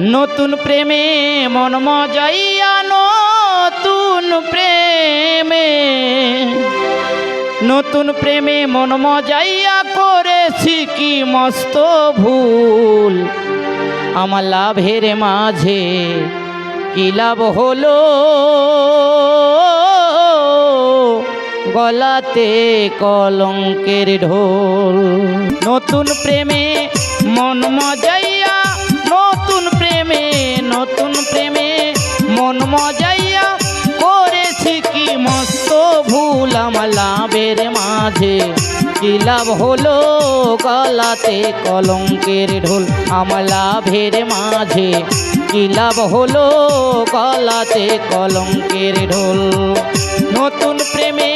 নতুন প্রেমে মন মজাইয়া, নতুন প্রেমে মন মজাইয়া করেছি কি মস্ত ভুল। আমার লাভের মাঝে কি লাভ হলো, গলাতে কলঙ্কের ঢোল। নতুন প্রেমে মন মজাইয়া, নতুন প্রেমে মন মজাইয়া করেছি কি মস্ত ভুল। আমার লাভের মাঝে কি লাভ হলো, গলাতে কলঙ্কের ঢোল। আমার লাভের মাঝে কি লাভ হলো, গলাতে কলঙ্কের ঢোল। নতুন প্রেমে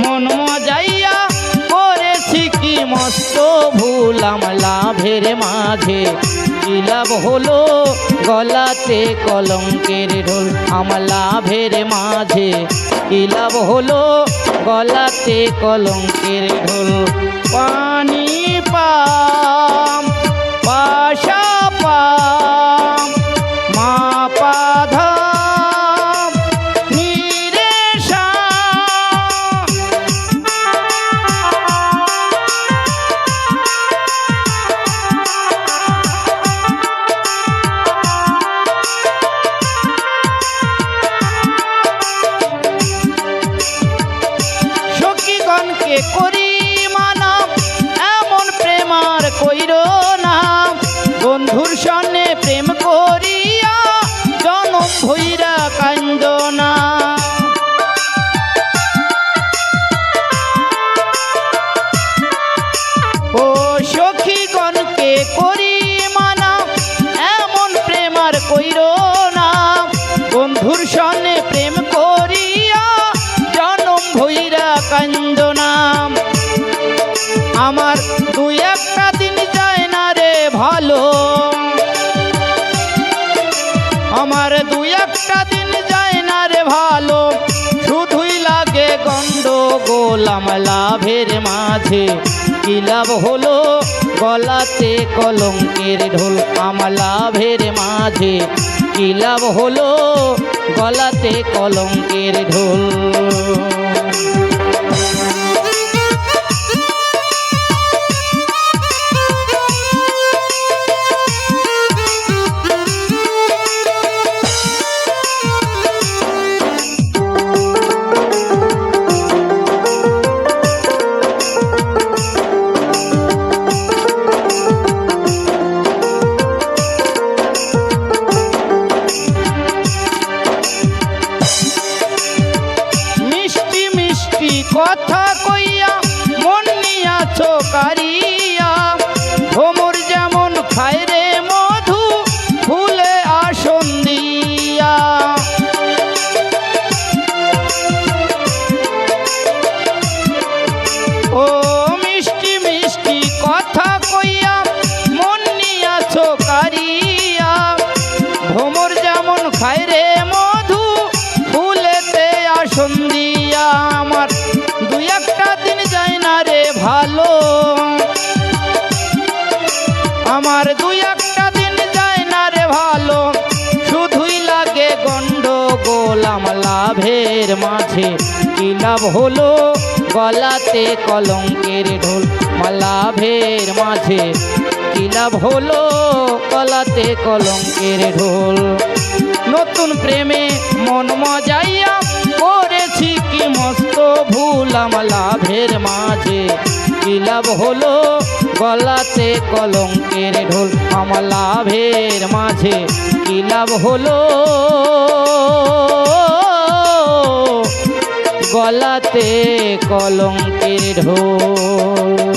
মন মজাইয়া করেছি কি মস্ত ভুল। আমার লাভের মাঝে কি লাভ হলো, গলাতে কলঙ্কের ঢোল। আমার লাভের মাঝে কি লাভ হলো, গলাতে কলঙ্কের ঢোল। পানি পাম পাশা পাম মা পাধা করি মানা, এমন প্রেমার কইর না। বন্ধুর সনে প্রেম করিয়া জনম ভইরা কান্দ না। ও সখীগণকে করি মানা, এমন প্রেমার কইর না। বন্ধুর সনে প্রেম করিয়া জনম ভইরা কান্দ না। আমার দুই একটা দিন যায় না রে ভালো, আমার দুই একটা দিন যায় না রে ভালো, শুধুই লাগে গন্ডগোল। আমার লাভের মাঝে কি লাভ হলো, গলাতে কলঙ্কের ঢোল। আমার লাভের মাঝে কি লাভ হলো, গলাতে কলঙ্কের ঢোল। কথা কইয়া মন নিয়াছো কারিয়া, ভ্রমর যেমন খায় রে মধু ফুলে আসন দিয়া। ও মিষ্টি মিষ্টি কথা কইয়া মন নিয়াছো কারিয়া, ভ্রমর যেমন খায় রে মধু ফুলেতে আসন দিয়া। আমার দুই একটা দিন যায় না রে ভালো, আমার দুই একটা দিন যায় না রে ভালো, শুধুই লাগে গন্ডগোল। আমার লাভের মাঝে কি লাভ হলো, গলাতে কলঙ্কের ঢোল। আমার লাভের মাঝে কি লাভ হলো, গলাতে কলঙ্কের ঢোল। নতুন প্রেমে মন মজাইয়া করেছি কি মস্ত ভুল। আমার লাভের মাঝে কি লাভ হলো, গলাতে কলঙ্কের ঢোল। আমার লাভের মাঝে কি লাভ হলো, গলাতে কলঙ্কের ঢোল।